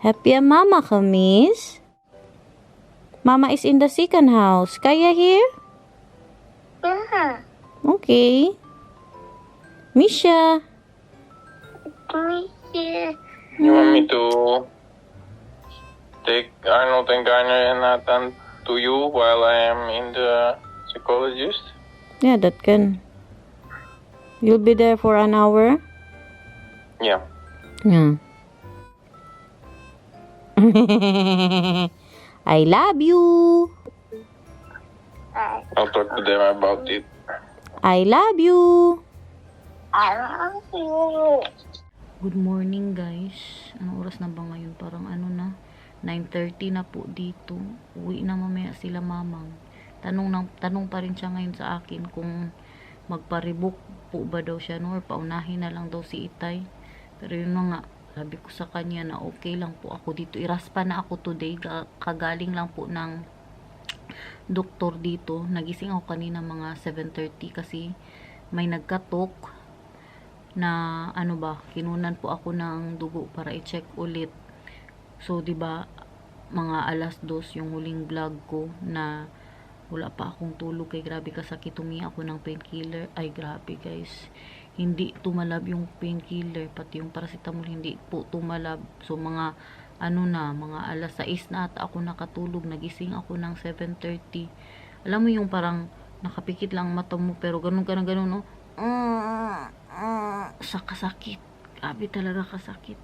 Happy ang mama ka, miss? Mama is in the second house. Kaya here? Yeah. Okay. Misha. Yeah. You want me to take Arnold and Garner and Nathan to you while I am in the psychologist? Yeah, that can. You'll be there for an hour? Yeah. Yeah. I love you. I'll talk to them about it. I love you. I love you. Good morning, guys. Anong oras na ba ngayon? Parang ano na, 9:30 na po dito. Uwi na mamaya sila mamang. Tanong pa rin siya ngayon sa akin kung magpa-rebook po ba daw siya, no? Or paunahin na lang daw si Itay. Pero yun na nga, sabi ko sa kanya na okay lang po ako dito. Iraspa na ako today. Kagaling lang po ng doktor dito. Nagising ako kanina mga 7:30 kasi may nagkatok na ano ba, kinunan po ako ng dugo para i-check ulit. So, 'di ba, mga 2:00 yung huling vlog ko na wala pa akong tulog, kay grabe kasakit, humingi ako ng painkiller. Ay, grabe guys, hindi tumalab yung painkiller, pati yung paracetamol hindi po tumalab. So, mga ano na, mga 6:00 na ata ako nakatulog. Nagising ako ng 7:30. Alam mo yung parang nakapikit lang mata mo, pero ganun, no? Sakit. Grabe talaga kasakit.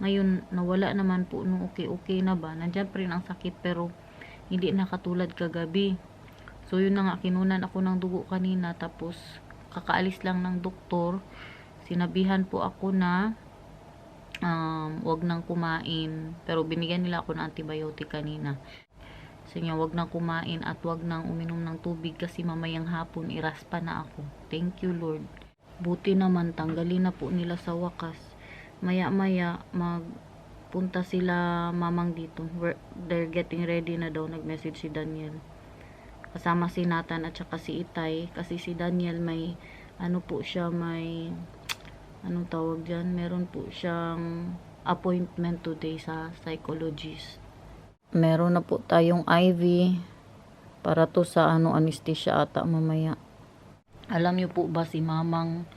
Ngayon, nawala naman po nung okay na ba. Nandyan pa rin ang sakit, pero hindi na katulad kagabi. So, yun na nga, kinunan ako ng dugo kanina, tapos kakaalis lang ng doktor. Sinabihan po ako na wag nang kumain, pero binigyan nila ako ng antibiotic kanina. Kasi nga, wag nang kumain at wag nang uminom ng tubig kasi mamayang hapon iraspa na ako. Thank you, Lord. Buti naman, tanggalin na po nila sa wakas. Maya-maya, magpunta sila mamang dito. They're getting ready na daw, nag-message si Daniel. Kasama si Nathan at saka si Itay. Kasi si Daniel may, ano po siya, may, anong tawag dyan? Meron po siyang appointment today sa psychologist. Meron na po tayong IV para to sa anesthesia ata mamaya. Alam niyo po ba, si mamang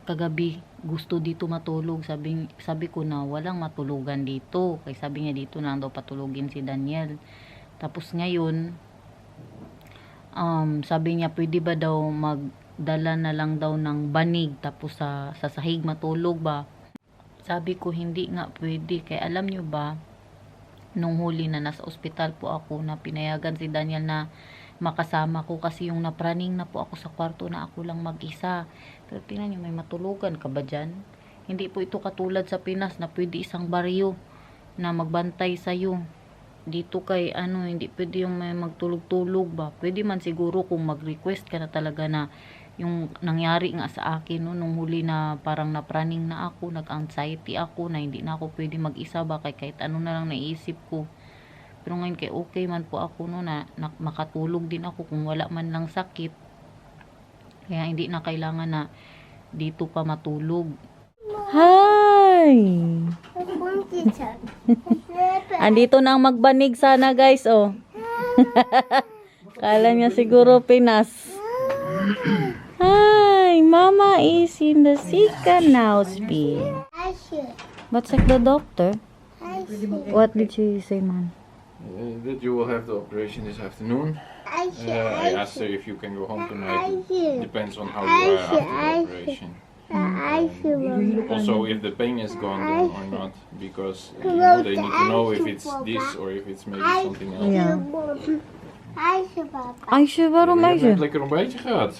kagabi gusto dito matulog. Sabi ko na walang matulugan dito. Kaya sabi niya dito na daw patulugin si Daniel. Tapos ngayon, sabi niya pwede ba daw magdala na lang daw ng banig tapos sa sahig matulog ba. Sabi ko hindi nga pwede. Kaya alam niyo ba, nung huli na nasa ospital po ako, na pinayagan si Daniel na makasama ko kasi yung napraning na po ako sa kwarto na ako lang mag-isa. Pero tingnan nyo, may matulugan ka ba dyan? Hindi po ito katulad sa Pinas na pwede isang baryo na magbantay sa'yo. Dito kay hindi pwede yung may magtulog-tulog ba. Pwede man siguro kung mag-request ka na talaga na yung nangyari nga sa akin no, nung huli na parang napraning na ako, nag-anxiety ako na hindi na ako pwede mag-isa ba, kahit ano na lang naisip ko. Pero ngayon kay okay man po ako no, na makatulog din ako kung wala man lang sakit. Kaya hindi na kailangan na dito pa matulog. Hi! Andito na ang magbanig sana guys, oh. Kala niya siguro Pinas. Hi! Mama is in the second house, B. But check the doctor. What did she say, man? That you will have the operation this afternoon. I asked her if you can go home tonight. Depends on how you are after the operation. Also, if the pain is gone then or not, because they need to know if it's this or if it's maybe something else. Ja. Ayşe, waarom Je hebt Ayşe? net lekker ontbijtje gehad.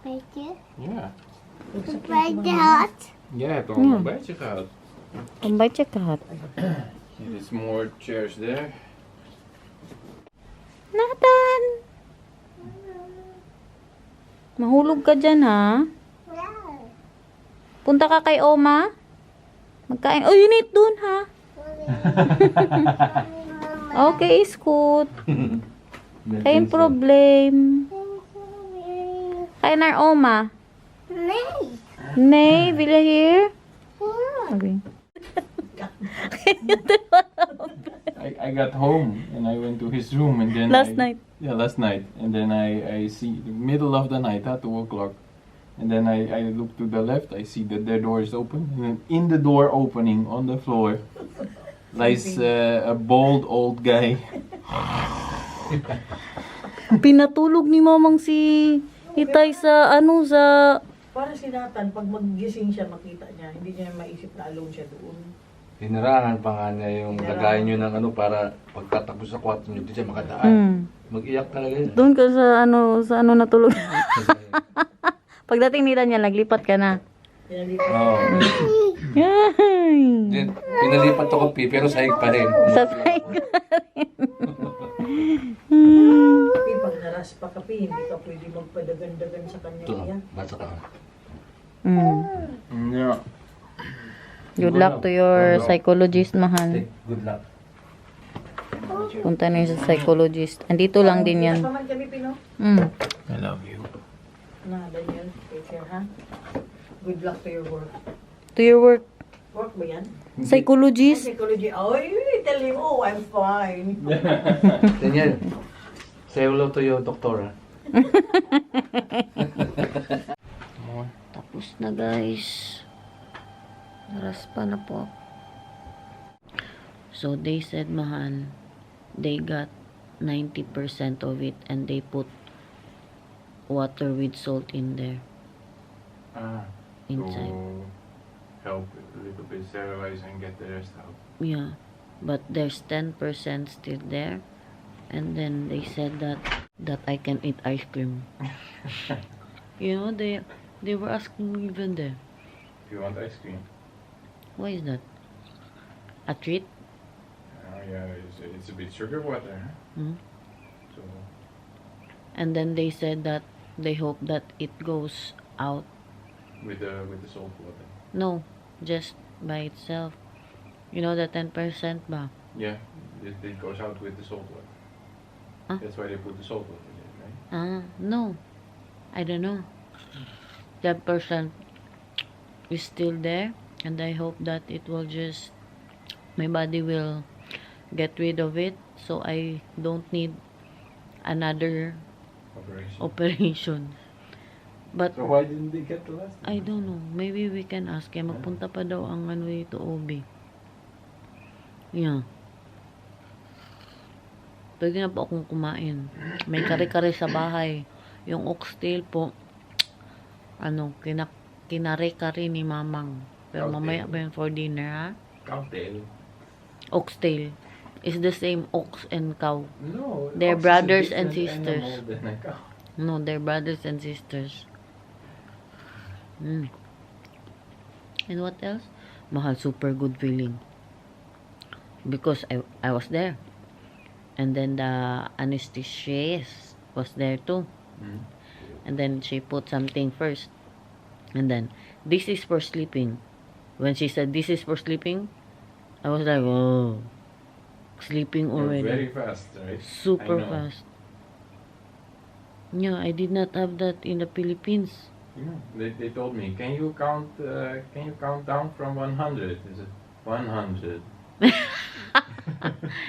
Beetje? Ja. Beetje hard. Jij hebt al een ontbijtje gehad. Ontbijtje gehad. There's more chairs there. Nathan! Mahulog ka dyan, ha? Punta ka kay Oma? Magkain. Oh, you need dun, ha? Okay, Scoot. Kain problem. Kain naar Oma. Nee. Nee, wil je hier? Ja. Okay. I got home and I went to his room and then Last night. Yeah, last night. And then I see the middle of the night, 2 o'clock. And then I look to the left, I see that their door is open. And then in the door opening on the floor lies a bald old guy. Pinatulog ni mamang si Itay sa Parang si Nathan, pag maggising siya, makita niya, hindi niya maisip na alone siya doon. Hinarangan pa nga niya yung lagayan nyo ng para pagkatapos sa kwarto nyo, di siya makadaan. Mag-iyak talaga yun. Doon ka sa natulog. Pagdating nila niya, naglipat ka na. Oo. Yay! Pinalipat ako pero sahig pa rin. Sasay ka. Kapi, pag naras pa kapi, hindi ka pwede magpadagan-dagan sa kanya. Ito, Niya. basa ka. Yeah. Good luck to your psychologist, mahal. Good luck. Punta na yun sa psychologist. Andito lang din yan. Paman kami, Pino. I love you. Na, Daniel, take care, ha? Good luck to your work. To your work. Work ba yan? Psychologist? Psychology. Oh, tell him, oh, I'm fine. Daniel, say hello to your doctor. Tapos na, guys. Naraspa na po. So, they said, mahal, they got 90% of it and they put water with salt in there. Inside. To help a little bit sterilize and get the rest out. Yeah. But there's 10% still there. And then they said that I can eat ice cream. You know, they were asking me even there. If you want ice cream. Why is that? A treat? Yeah, it's a bit sugar water. Huh? Hmm? So, And then they said that they hope that it goes out. with the salt water. No, just by itself. You know the 10% ba? Yeah, it goes out with the salt water. Huh? That's why they put the salt water in, right? No. I don't know. 10% is still there. And I hope that it will just, my body will get rid of it. So I don't need another operation. But So why didn't they get the last one? I don't know. Maybe we can ask. Kaya magpunta pa daw ang dito, OB. Yeah. Pwede na po akong kumain. May kare-kare sa bahay. Yung oxtail po, kinare-kare ni mamang. Pero mamaya pa yun for dinner, ha? Cocktail. Oxtail. Is the same ox and cow. No. They're ox is a brothers and different sisters. animal than a cow. No, they're brothers and sisters. And what else? Mahal, super good feeling. Because I was there. And then the anesthetist was there too. And then she put something first. And then, this is for sleeping. When she said, this is for sleeping, I was like, oh, sleeping You're already. very fast, right? Super I know. fast. Yeah, I did not have that in the Philippines. Yeah, they told me, can you count down from 100? Is it 100?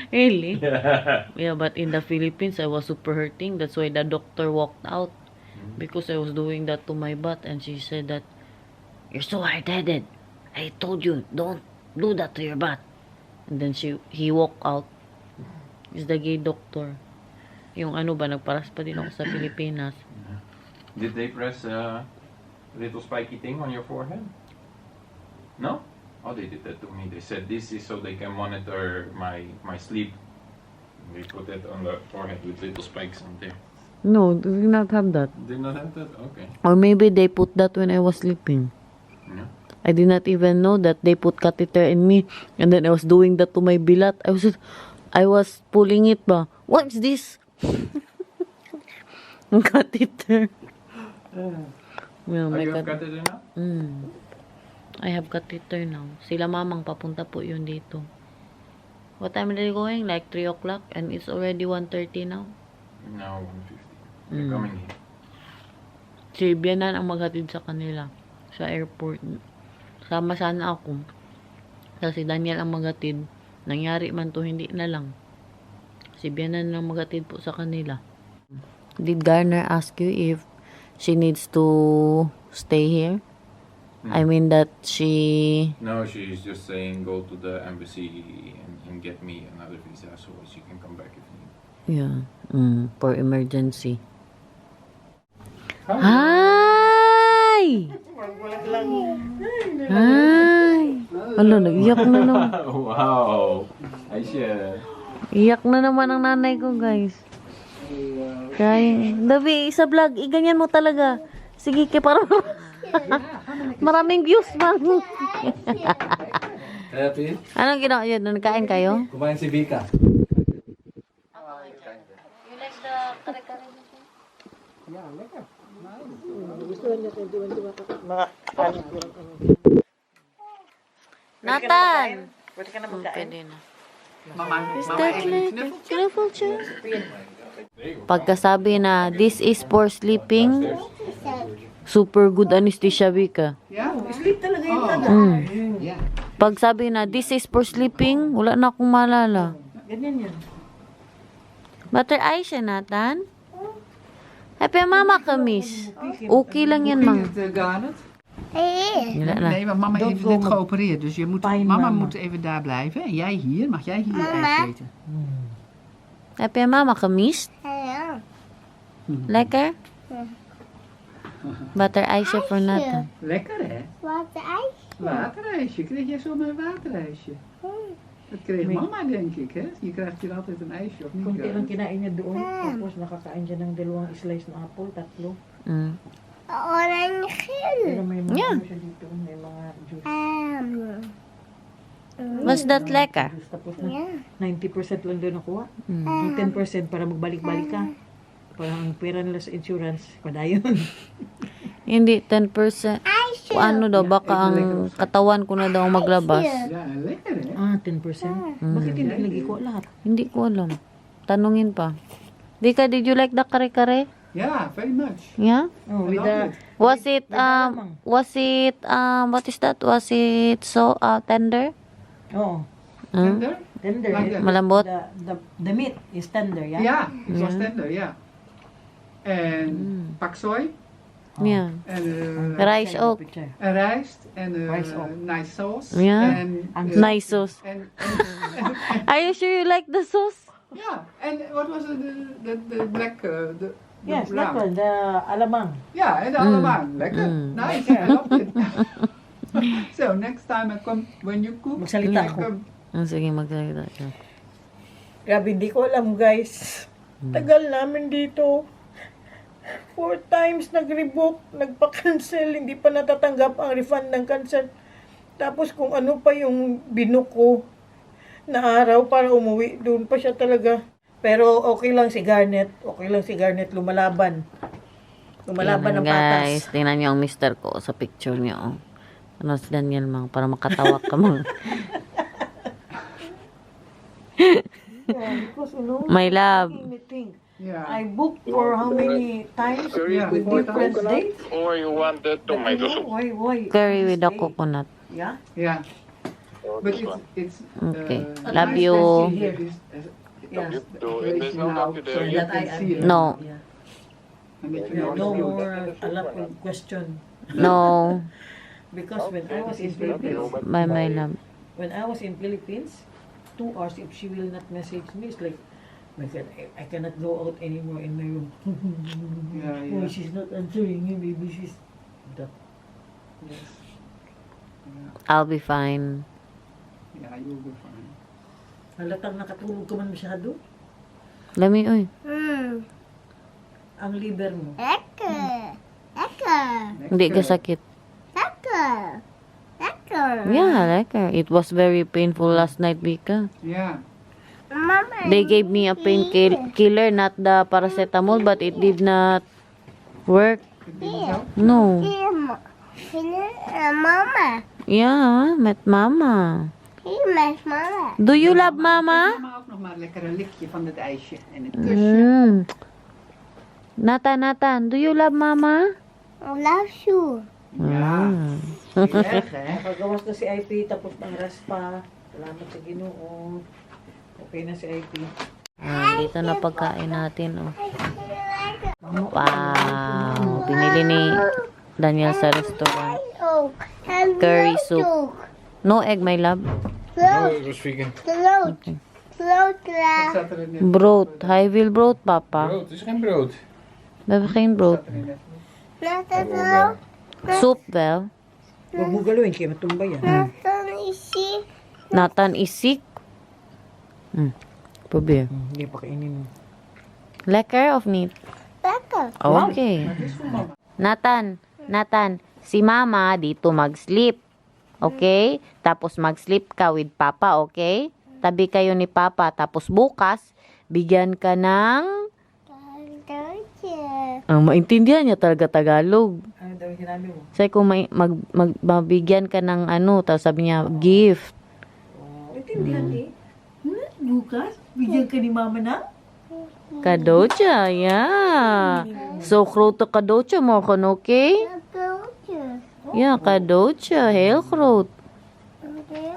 Really? Yeah. Yeah, but in the Philippines, I was super hurting. That's why the doctor walked out. Because I was doing that to my butt. And she said that, you're so hard-headed. I told you, don't do that to your butt. And then he walked out. He's the gay doctor. Yung nagparas pa din ako sa Pilipinas. Did they press a little spiky thing on your forehead? No? Oh, they did that to me. They said this is so they can monitor my sleep. They put it on the forehead with little spikes on there. No, do not have that. Did not have that? Okay. Or maybe they put that when I was sleeping. Yeah. I did not even know that they put catheter in me. And then I was doing that to my bilat. I was pulling it ba. What is this? Catheter. Well, Oh, my you have cat- catheter now? I have catheter now. Sila mamang papunta po yun dito. What time are they going? Like 3 o'clock? And it's already 1:30 now. Now 150. They're coming here. Si Bianan ang maghatid sa kanila sa airport. Sama sana ako. Kasi Daniel ang maghatid. Nangyari man to, hindi na lang. Si Bianan lang magatid po sa kanila. Did Garner ask you if she needs to stay here? I mean that she... No, she's just saying go to the embassy and get me another visa so she can come back if need. Yeah. For emergency. Hi. Hi! Hi! Ano, nag-iyak na naman. Wow. Aisha. Iyak na naman ang nanay ko, guys. Kaya, Davi, sa vlog, iganyan mo talaga. Sige, kaya para maraming views man. Happy? Anong ginawa yun? Nagkain kayo? Kumain si Vika. Nathan! Pwede ka na magkain. Pwede na. Is that like careful, siya? Pagkasabi na, this is for sleeping, super good anesthesia, Vika. Sleep talaga yun talaga. Pag sabi na, this is for sleeping, wala na akong malala. Ganyan yan. Butter ice siya, Nathan. Happy mama ka, miss. Okay lang yan, mang. Hey. Wala na. Nee, want mama Don't heeft go net met geopereerd. Dus je moet, pijn, mama mama. moet even daar blijven. En jij hier. Mag jij hier Mama. ijs eten? Happy mama ka, miss. Hello. Lekker? Butter ice siya for Nathan. Lekker hè? Wat ijs? Waterijsje. Kreeg jij zomaar een waterijsje? Dat kreeg Nee. mama denk ik hè? Je krijgt hier altijd een ijsje of niet? Kunti lang Gerrit? kinain niya doon. Tapos nakakain siya ng 2 slice na apple, 3. Oranje Pero may mga Yeah. ano siya dito, may mga juice. Was that lekker? Juice. Tapos Yeah. na 90% lang doon nakuha. Yung 10% para magbalik-balik ka. Parang ang pera nila sa insurance, padayon. Hindi, 10%. Ano daw, baka ang katawan ko na daw ang maglabas. Ja, lekker hè? 10%? Bakit hindi lagi ko lahat? Hindi ko alam. Tanungin pa. Vika, did you like the kare-kare? Ja, very much. Yeah? Oh, I with love the... it. Was it, what is that? Was it so tender? Oo. Tender? Tender. Like that. Malambot? The meat is tender, yeah? Ja, het was tender, ja. En pak soy. Yeah. En Rice ook. en rijst. En Rice ook. nice sauce. Ja. En, Nice sauce. En, Are you sure you like the sauce? ja, en wat was het? De black... de Yes, brown. that one, the alamang. Ja, en de allemaal. Lekker. Nice, I love it. So, next time I come, when you cook, Magsalita I ako. come. Sige, magsalita siya. Grabe, hindi ko alam, guys. Tagal namin dito. 4 times nag-rebook, nagpa-cancel, hindi pa natatanggap ang refund ng cancel. Tapos kung ano pa yung binook ko na araw para umuwi, doon pa siya talaga. Pero okay lang si Garnet. Okay lang si Garnet lumalaban. Lumalaban ng Guys, patas. tingnan niyo ang mister ko sa picture niyo. Ano si Daniel, mang, para makatawa ka, mang. Yeah, because, you know, My love. making me think. Ja. I booked for how many times Yeah, with 4 different dates? Or you want the tomato soup? Why? Curry this with the day? coconut. Yeah? Ja. But it's Okay. the Love nice you. thing here is, Yeah. the There's no now, coffee so there. you That can I- see it. No. Yeah. And that you No know it's more a lot of question. No. Because when I was in Philippines, My love. when I was in Philippines, 2 hours if she will not message me, it's like, my God, I cannot go out anymore in my room. Yeah, Oh, yeah. she's not answering me, maybe she's... That. Yes. I'll be fine. Yeah, you'll be fine. Halatang nakatulog ka man masyado. Lami, oy. Ang liver mo. Lekker. Lekker. Hindi ka sakit. Lekker. Lekker. Yeah, lekker. It was very painful last night, Vika. Yeah. Mama. They gave me a painkiller, not the paracetamol, but it did not work. It didn't help? No. Mama. Yeah, met mama. Hier met mama. Do you love mama? Mama ook nog maar lekker een likje van het ijsje en het kusje. Mm. Nathan, do you love mama? I love you. Ja. Erg hè? Paggawas na si IP, tapos ng raspa. Salamat sa Ginoo. Okay na si IP. Dito na pagkain natin, oh. Wow! Binili ni Daniel sa restaurant. Curry soup. No egg, my love. No, it was vegan. Okay. Saturday net. Brood. Hij wil brood, papa. Brood, het is geen brood. We hebben geen brood. Soep wel. Huwag mo galuin, kaya matumba yan. Nathan is sick. Probeer. Hindi pa kainin mo. Lekker of niet? Okay. Nathan, si mama dito mag-sleep. Okay? Tapos mag-sleep ka with papa, okay? Tabi kayo ni papa. Tapos bukas, bigyan ka ng... maintindihan niya talaga Tagalog. Ano daw yung sinabi mo? Say kung mabigyan ka ng ano, tapos sabi niya, gift. Intindihan eh. Bukas, bigyan ka ni mama na? Kadocha, yeah. So, kroto kadocha mo kon, okay? Yeah, kadocha, heel groot.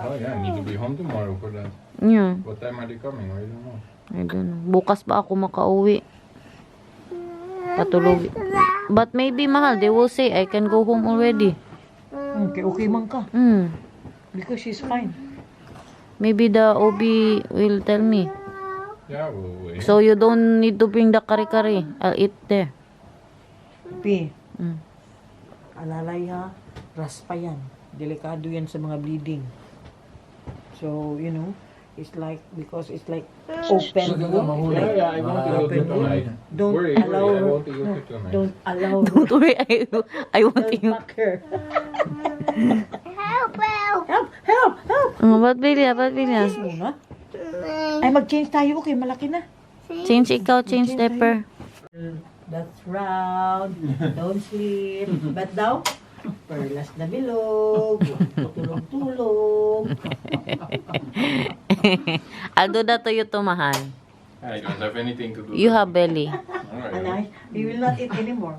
Oh yeah, I need to be home tomorrow for that. Yeah, What time are they coming? I don't know. I don't know. Bukas pa ako makauwi. Patulog. But maybe, mahal, they will say, I can go home already. Okay man ka. Because she's fine. Maybe the OB will tell me. Yeah, we'll wait. So, you don't need to bring the kare-kare. I'll eat there. P, Mm. alalay ha, raspa yan. Delikado yan sa mga bleeding. So, you know, it's like, because it's like open wound. Like, I won't eat open it tonight. wound. Don't Worry, allow I her, won't eat it tonight. don't allow her, Don't worry, I want don't you. fuck her. Help, help. Help, help, help! Ba't Bilya? Muna. Ay, mag-change tayo, okay, malaki na. Change ikaw, change diaper. That's round. Don't sleep. But daw, perlas na bilog. Tulog-tulog. I'll do that to you to mahal. I don't have anything to do. You have belly. Alright. Anay, we will not eat anymore.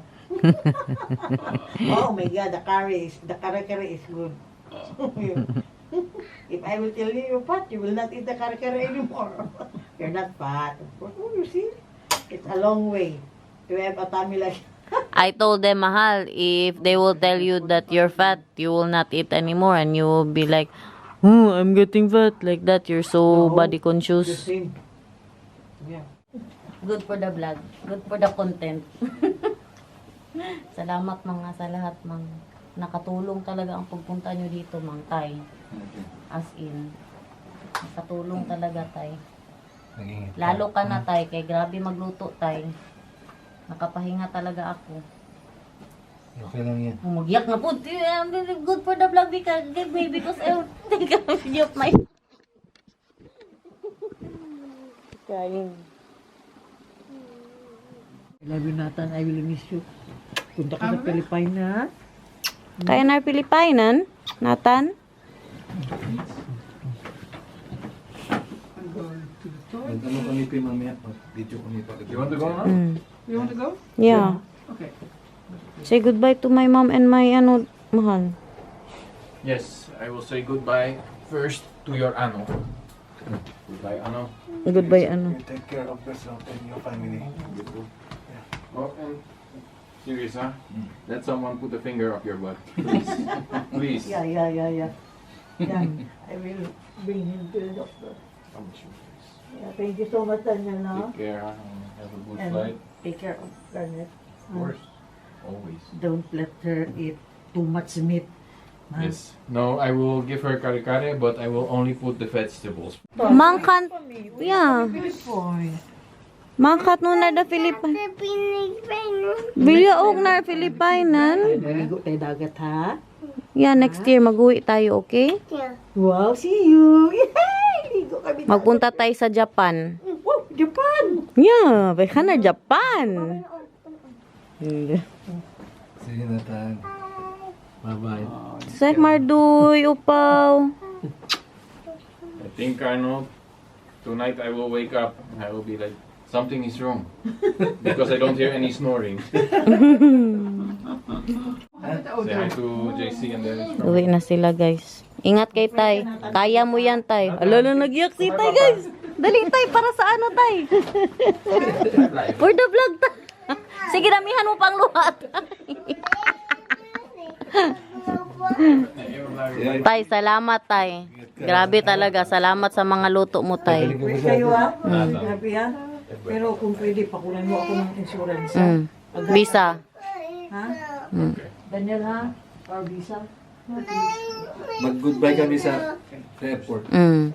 Oh my God, the kare-kare is good. If I will tell you you're fat, you will not eat the kare-kare anymore. You're not fat. Of course, oh, you see? It's a long way to have a tummy like I told them, mahal, if they will tell you that you're fat, you will not eat anymore and you will be like, oh, I'm getting fat. Like that, you're so No, body the conscious. same. Yeah. Good for the vlog. Good for the content. Salamat mga sa lahat, mang. Nakatulong talaga ang pagpunta nyo dito, mang Tay. As in, nakatulong talaga, Tay. Lalo ka na, Tay, kay grabe magluto, Tay. Nakapahinga talaga ako. Okay lang yan. Umugyak na po. Good for the vlog because I will take a video of my... Crying. I love you, Nathan. I will miss you. Punta ka sa Pilipinas. Kaya na Pilipinan, Nathan? I'm going to the toilet. Ano kami pa mamaya? Video kami pa. You want to go now? You want to go? Yeah. Okay. Say goodbye to my mom and my mahal. Yes, I will say goodbye first to your ano. Goodbye, ano. Goodbye, You take care of yourself and your family. Oh, and serious, huh? Let someone put a finger up your butt, please. Please. Yeah. Yeah, I will bring him to the doctor. Yeah, thank you so much, Daniel. No? Take care, huh? And have a good And flight. take care of Garnet. Of course. Always. Don't let her eat too much meat. Ha? Yes. No, I will give her kare-kare, but I will only put the vegetables. Mangkat, yeah. Boy. Mangkat no na da Pilipinas. Bilya og na Pilipinan. Naligo tayo dagat, ha? Yeah, next year mag-uwi tayo, okay? Wow, see you! Yay! Ligo kami. Magpunta tayo sa Japan. Wow, Japan! Yeah, baka na Japan. Sige na, Tan. Bye-bye. Sek Marduy, upaw. I think, Arnold, tonight I will wake up and I will be like, something is wrong. Because I don't hear any snoring. Say hi to JC and Dennis. Uwi na sila, guys. Ingat kay Tay. Kaya mo yan, Tay. Alala, nag-iyak si Tay, guys. Dali, Tay, para sa ano, Tay? For the vlog, Tay. Sige, damihan mo pang luhat. Tay, salamat, Tay. Grabe talaga. Salamat sa mga luto mo, Tay. Wait kayo ha? Happy ha? Pero kung pwede, pakulan mo ako ng insurance ha? Mm. Visa. Ha? Mm. Daniel ha? Or visa? Mag-goodbye kami sa airport. Mm.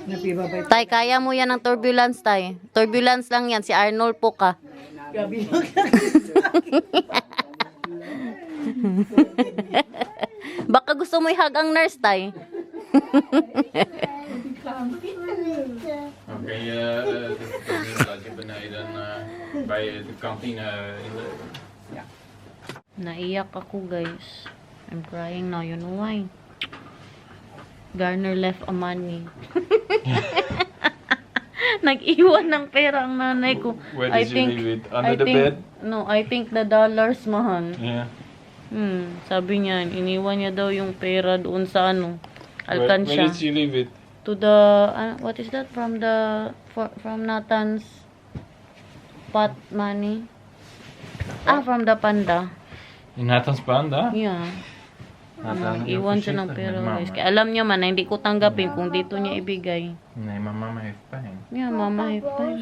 Happy, bye-bye. Tay, kaya mo yan ng turbulence, Tay. Turbulence lang yan. Si Arnold po ka. Gabi. Baka gusto mo ihag ang nurse, Tay. Okay, laat je beneden bij de kantine in de... Naiyak ako, guys. I'm crying now. You know why? Garner left a money. Nag-iwan ng pera ang nanay ko. Where did you leave it? Under the bed? No, I think the dollars, mahal. Yeah. Sabi niya, iniwan niya daw yung pera doon sa ano, Where alkansya. did you leave it? To the, what is that? From Nathan's pot money. From the panda. In Nathan's Panda? Yeah. Nathan, Iwan siya ng pera, guys. Kaya alam niya man na hindi ko tanggapin kung dito niya ibigay. Nee, maar mama heeft pijn. Yeah, mama, heeft pijn.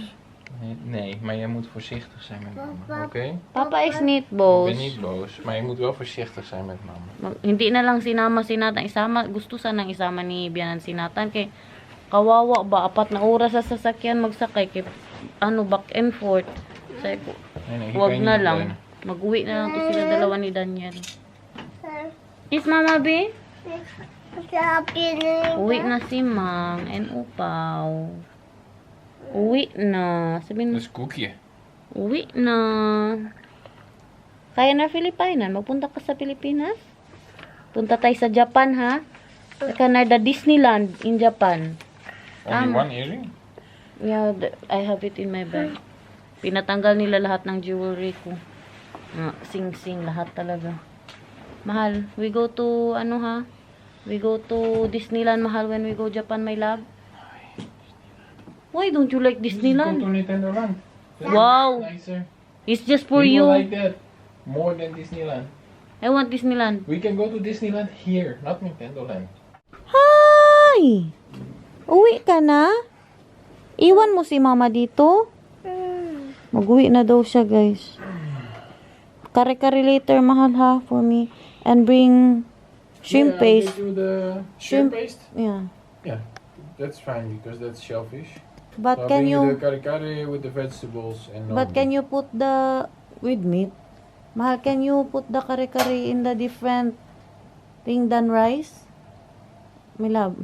Nee, maar jij moet voorzichtig zijn met mama, oké? Papa is niet Ik boos. ben niet boos, maar je moet wel voorzichtig zijn met mama. Hindi na lang sinama si Nathan. Gusto sanang isama ni Bianan si Nathan. Kay kawawa ba? 4 na oras sa sasakyan magsakay. Kay back and forth. Sabi ko, Nee, hier wag kan je na niet lang. blijven. Mag-uwi na lang to sila dalawa ni Daniel. Kiss Mama B? Uwi na si Mang and Upaw. Uwi na. Sabihin mo, Dat is koekje. uwi na. Kaya na Pilipinas. Magpunta ka sa Pilipinas? Punta tayo sa Japan, ha? Sa Canada, Disneyland in Japan. Only one earring? Yeah, I have it in my bag. Pinatanggal nila lahat ng jewelry ko. Sing-sing, lahat talaga. Mahal, we go to, we go to Disneyland, mahal, when we go Japan, my love. Why don't you like Go Disneyland? to Nintendo Land. Wow, Nicer. it's just for We you. will like that. More than Disneyland. I want Disneyland. We can go to Disneyland here, not Nintendo Land. Hi! Uwi ka na? Iwan mo si mama dito? Mag-uwi na daw siya, guys. Kare-kare later, mahal ha, for me. And bring shrimp paste. I'll get you the Shrimp- shrimp paste. Yeah. Yeah, that's fine because that's shellfish. But I'll can bring you the you, kare kare with the vegetables and but can you put the, with meat? Mahal, can you put the kare-kare in the different thing than rice? My love.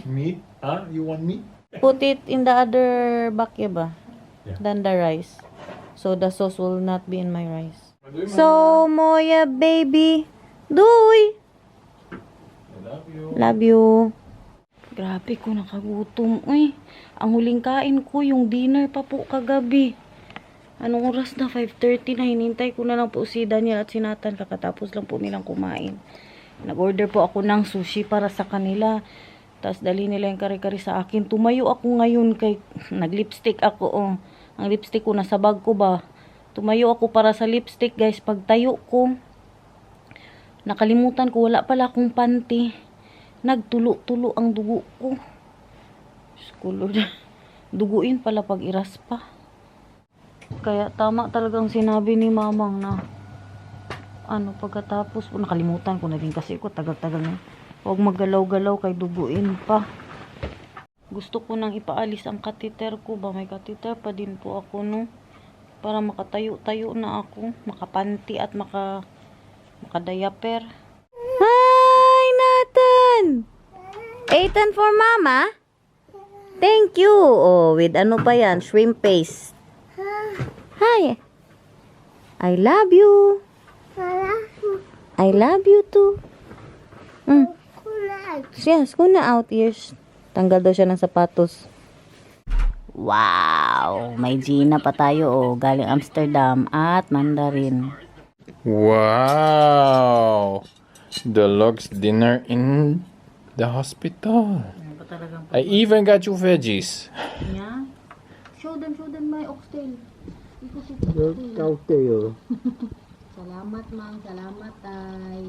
meat? Huh? You want meat? Put it in the other bakya ba? Yeah. Than the rice. So the sauce will not be in my rice. Wat doe je, So, Moya baby. Doy! I love you. Love you. Grabe ko nakagutom. Uy, ang huling kain ko, yung dinner pa po kagabi. Anong oras na? 5:30 na. Hinintay ko na lang po si Daniel at si Nathan. Kakatapos lang po nilang kumain. Nag-order po ako ng sushi para sa kanila. Tapos dali nila yung kare-kare sa akin. Tumayo ako ngayon kay nag-lipstick ako. Oh. Ang lipstick ko nasa bag ko ba. Tumayo ako para sa lipstick, guys. Pagtayo ko, nakalimutan ko, wala pala akong panty. Nagtulo-tulo ang dugo ko. Skulod. Duguin pala pag iraspa. Kaya tama talagang sinabi ni mamang na pagkatapos, nakalimutan ko na din kasi ko tagal-tagal na. Huwag maggalaw-galaw kay duguin pa. Gusto ko nang ipaalis ang catheter ko ba. May catheter pa din po ako, no? Para makatayo-tayo na ako. Makapanti at makadayaper. Hi, Nathan! Ethan for mama? Thank you! Oh, with ano pa yan? Shrimp paste. Hi! I love you! I love you too. Yes, kuna out ears. Tanggal daw siya ng sapatos. Wow! May Gina pa tayo, oh. Galing Amsterdam at Mandarin. Wow! Deluxe dinner in the hospital. Yan pa talagang I even got you veggies. niya. Show them my oxtail. Cocktail. Salamat, ma'am. Salamat, tay.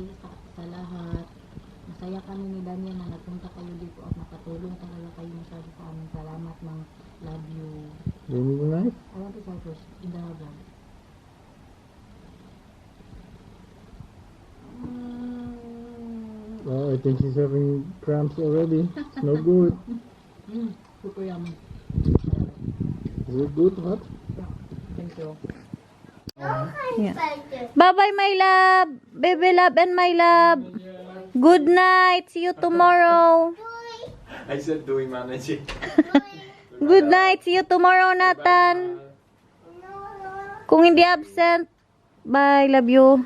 Sa lahat. Masaya kami ni Daniel na nagpunta kayo dito at nakatulong talaga kayo masyado sa amin. Salamat, ma'am. Love you. Really nice. I want to try first in the vlog. Oh, I think she's having cramps already. It's no good. Super yummy. Is it good, what? Thank you. Yeah. Bye-bye, my love. Baby love and my love. Good night. See you tomorrow. I said doing managing. Good night. See you tomorrow, Nathan. Kung hindi absent. Bye. Love you.